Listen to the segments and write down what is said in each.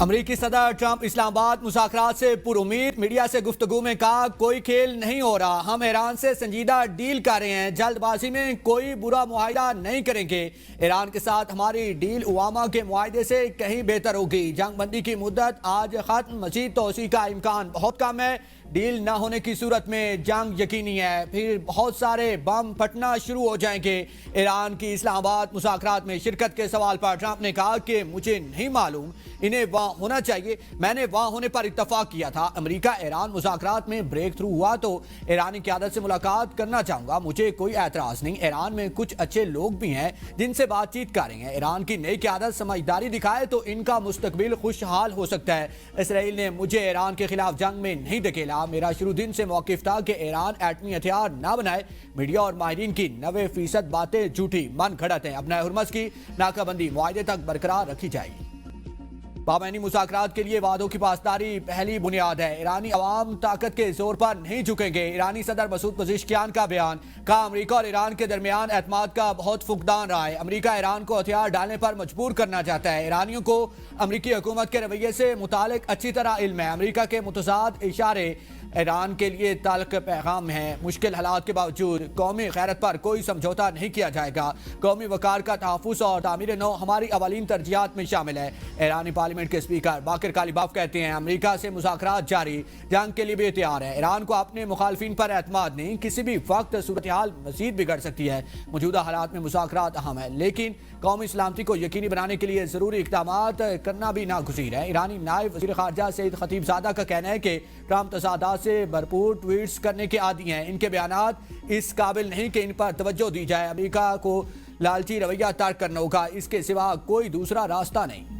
امریکی صدر ٹرمپ اسلام آباد مذاکرات سے پر امید، میڈیا سے گفتگو میں کہا کوئی کھیل نہیں ہو رہا، ہم ایران سے سنجیدہ ڈیل کر رہے ہیں، جلد بازی میں کوئی برا معاہدہ نہیں کریں گے، ایران کے ساتھ ہماری ڈیل اوباما کے معاہدے سے کہیں بہتر ہوگی، جنگ بندی کی مدت آج ختم، مزید توسیع کا امکان بہت کم ہے، ڈیل نہ ہونے کی صورت میں جنگ یقینی ہے، پھر بہت سارے بم پھٹنا شروع ہو جائیں گے۔ ایران کی اسلام آباد مذاکرات میں شرکت کے سوال پر ٹرمپ نے کہا کہ مجھے نہیں معلوم، انہیں وہاں ہونا چاہیے، میں نے وہاں ہونے پر اتفاق کیا تھا، امریکہ ایران مذاکرات میں بریک تھرو ہوا تو ایرانی قیادت سے ملاقات کرنا چاہوں گا، مجھے کوئی اعتراض نہیں، ایران میں کچھ اچھے لوگ بھی ہیں جن سے بات چیت کر رہے ہیں، ایران کی نئی قیادت سمجھداری دکھائے تو ان کا مستقبل خوشحال ہو سکتا ہے۔ اسرائیل نے مجھے ایران کے خلاف جنگ میں نہیں دھکیلا، میرا شروع دن سے موقف تھا کہ ایران ایٹمی ہتھیار نہ بنائے، میڈیا اور ماہرین کی 90% باتیں جھوٹی من گھڑت ہیں، اپنا ہرمز کی ناکہ بندی معاہدے تک برقرار رکھی جائے گی۔ بامعنی مذاکرات کے لیے وعدوں کی پاسداری پہلی بنیاد ہے، ایرانی عوام طاقت کے زور پر نہیں جھکیں گے، ایرانی صدر مسعود پزشکیان کا بیان، کہا امریکہ اور ایران کے درمیان اعتماد کا بہت فقدان رہا ہے، امریکہ ایران کو ہتھیار ڈالنے پر مجبور کرنا چاہتا ہے، ایرانیوں کو امریکی حکومت کے رویے سے متعلق اچھی طرح علم ہے، امریکہ کے متضاد اشارے ایران کے لیے تلخ پیغام ہیں، مشکل حالات کے باوجود قومی غیرت پر کوئی سمجھوتا نہیں کیا جائے گا، قومی وقار کا تحفظ اور تعمیر نو ہماری اولین ترجیحات میں شامل ہے، ایرانی پارلیمنٹ کے اسپیکر باقر کالیباف کہتے ہیں امریکہ سے مذاکرات جاری، جنگ کے لیے بھی تیار ہے، ایران کو اپنے مخالفین پر اعتماد نہیں، کسی بھی وقت صورتحال مزید بگڑ سکتی ہے، موجودہ حالات میں مذاکرات اہم ہے لیکن قومی سلامتی کو یقینی بنانے کے لیے ضروری اقدامات کرنا بھی ناگزیر ہے، ایرانی نائب وزیر خارجہ سعید خطیب زادہ کا کہنا ہے کہ ٹرمپ تصادات سے بھرپور ٹویٹس کرنے کے عادی ہیں، ان کے بیانات اس قابل نہیں کہ ان پر توجہ دی جائے، امریکہ کو لالچی رویہ ترک کرنا ہوگا، اس کے سوا کوئی دوسرا راستہ نہیں۔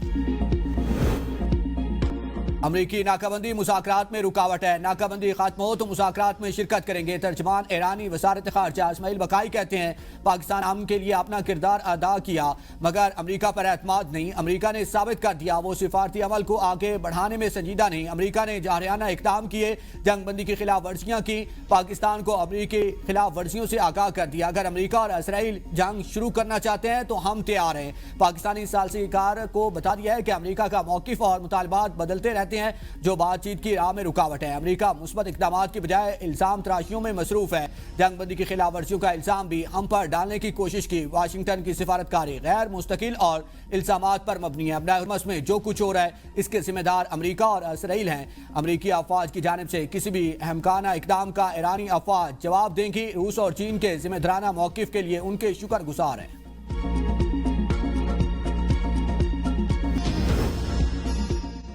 امریکی ناکہ بندی مذاکرات میں رکاوٹ ہے، ناکہ بندی ختم ہو تو مذاکرات میں شرکت کریں گے، ترجمان ایرانی وزارت خارجہ اسماعیل بقائی کہتے ہیں پاکستان امن کے لیے اپنا کردار ادا کیا مگر امریکہ پر اعتماد نہیں، امریکہ نے ثابت کر دیا وہ سفارتی عمل کو آگے بڑھانے میں سنجیدہ نہیں، امریکہ نے جارحانہ اقدام کیے، جنگ بندی کی خلاف ورزیاں کی، پاکستان کو امریکی خلاف ورزیوں سے آگاہ کر دیا، اگر امریکہ اور اسرائیل جنگ شروع کرنا چاہتے ہیں تو ہم تیار ہیں، پاکستانی ثالثی کار کو بتا دیا ہے کہ امریکہ کا موقف اور مطالبات بدلتے رہتے ہیں جو بات چیت کی راہ میں رکاوٹ ہے، امریکہ مثبت اقدامات کی بجائے الزام تراشیوں میں مصروف ہے، جنگ بندی کی خلاف ورزیوں کا الزام بھی ہم پر ڈالنے کی کوشش کی، واشنگٹن کی سفارتکاری غیر مستقل اور الزامات پر مبنی ہے، اپنا ہرمز میں جو کچھ ہو رہا ہے اس کے ذمہ دار امریکہ اور اسرائیل ہیں، امریکی افواج کی جانب سے کسی بھی احمقانہ اقدام کا ایرانی افواج جواب دیں گی، روس اور چین کے ذمہ دارانہ موقف کے لیے ان کے شکر گزار ہیں۔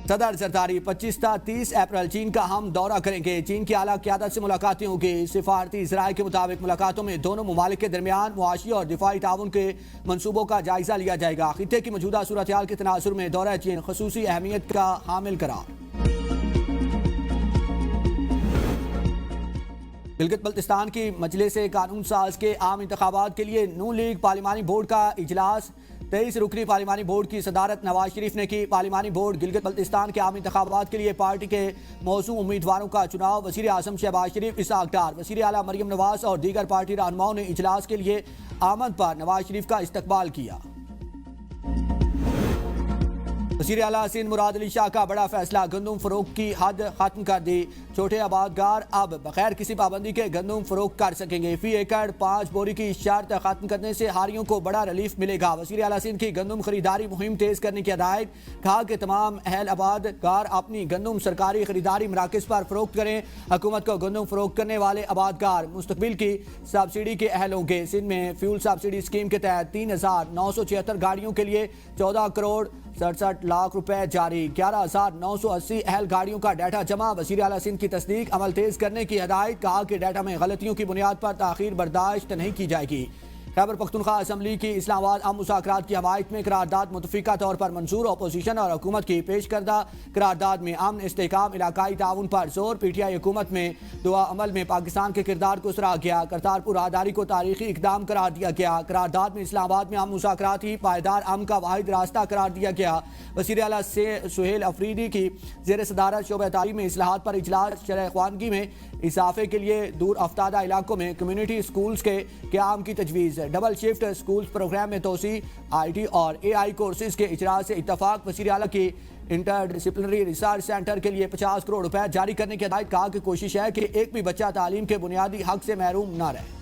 صدر زرداری 25 تا 30 اپریل چین کا ہم دورہ کریں گے، چین کی اعلیٰ قیادت سے ملاقاتیں ہوں گی، سفارتی ذرائع کے مطابق ملاقاتوں میں دونوں ممالک کے درمیان معاشی اور دفاعی تعاون کے منصوبوں کا جائزہ لیا جائے گا، خطے کی موجودہ صورتحال کے تناظر میں دورہ چین خصوصی اہمیت کا حامل قرار۔ گلگت بلتستان کی مجلس قانون ساز کے عام انتخابات کے لیے نون لیگ پارلیمانی بورڈ کا اجلاس، 23 رکنی پارلیمانی بورڈ کی صدارت نواز شریف نے کی، پارلیمانی بورڈ گلگت بلتستان کے عام انتخابات کے لیے پارٹی کے موزوں امیدواروں کا چناؤ، وزیر اعظم شہباز شریف، اسحاق ڈار، وزیر اعلیٰ مریم نواز اور دیگر پارٹی رہنماؤں نے اجلاس کے لیے آمد پر نواز شریف کا استقبال کیا۔ وزیر اعلیٰ سندھ مراد علی شاہ کا بڑا فیصلہ، گندم فروخت کی حد ختم کر دی، چھوٹے آبادگار اب بغیر کسی پابندی کے گندم فروخت کر سکیں گے، فی ایکڑ 5 بوری کی شرط ختم کرنے سے ہاریوں کو بڑا ریلیف ملے گا، وزیر اعلیٰ سندھ کی گندم خریداری مہم تیز کرنے کی ہدایت، کہا کہ تمام اہل آبادگار اپنی گندم سرکاری خریداری مراکز پر فروخت کریں، حکومت کو گندم فروخت کرنے والے آبادگار مستقبل کی سبسڈی کے اہل ہوں گے، سندھ میں فیول سبسڈی اسکیم کے تحت 3976 گاڑیوں کے لیے 14 کروڑ 67 لاکھ روپے جاری، 11,980 اہل گاڑیوں کا ڈیٹا جمع، وزیر اعلیٰ سندھ کی تصدیق، عمل تیز کرنے کی ہدایت، کہا کہ ڈیٹا میں غلطیوں کی بنیاد پر تاخیر برداشت نہیں کی جائے گی۔ خیبر پختونخوا اسمبلی کی اسلام آباد امن مذاکرات کی حمایت میں قرارداد متفقہ طور پر منظور، اپوزیشن اور حکومت کی پیش کردہ قرارداد میں امن، استحکام، علاقائی تعاون پر زور، پی ٹی آئی حکومت میں دعا عمل میں پاکستان کے کردار کو سراہا گیا، کرتارپور راہداری کو تاریخی اقدام قرار دیا گیا، قرارداد میں اسلام آباد میں امن مذاکرات ہی پائیدار امن کا واحد راستہ قرار دیا گیا، وزیر اعلیٰ سہیل افریدی کی زیر صدارت شعبہ تعلیم میں اصلاحات پر اجلاس، شرح خواندگی میں اضافے کے لیے دور افتادہ علاقوں میں کمیونٹی اسکولز کے قیام کی تجویز، ڈبل شفٹ اسکولز پروگرام میں توسیع IT اور AI کورسز کے اجراء سے اتفاق وزیر اعلیٰ کی انٹر ڈسپلنری ریسرچ سینٹر کے لیے 50 کروڑ روپے جاری کرنے کی ہدایت کہا کہ کوشش ہے کہ ایک بھی بچہ تعلیم کے بنیادی حق سے محروم نہ رہے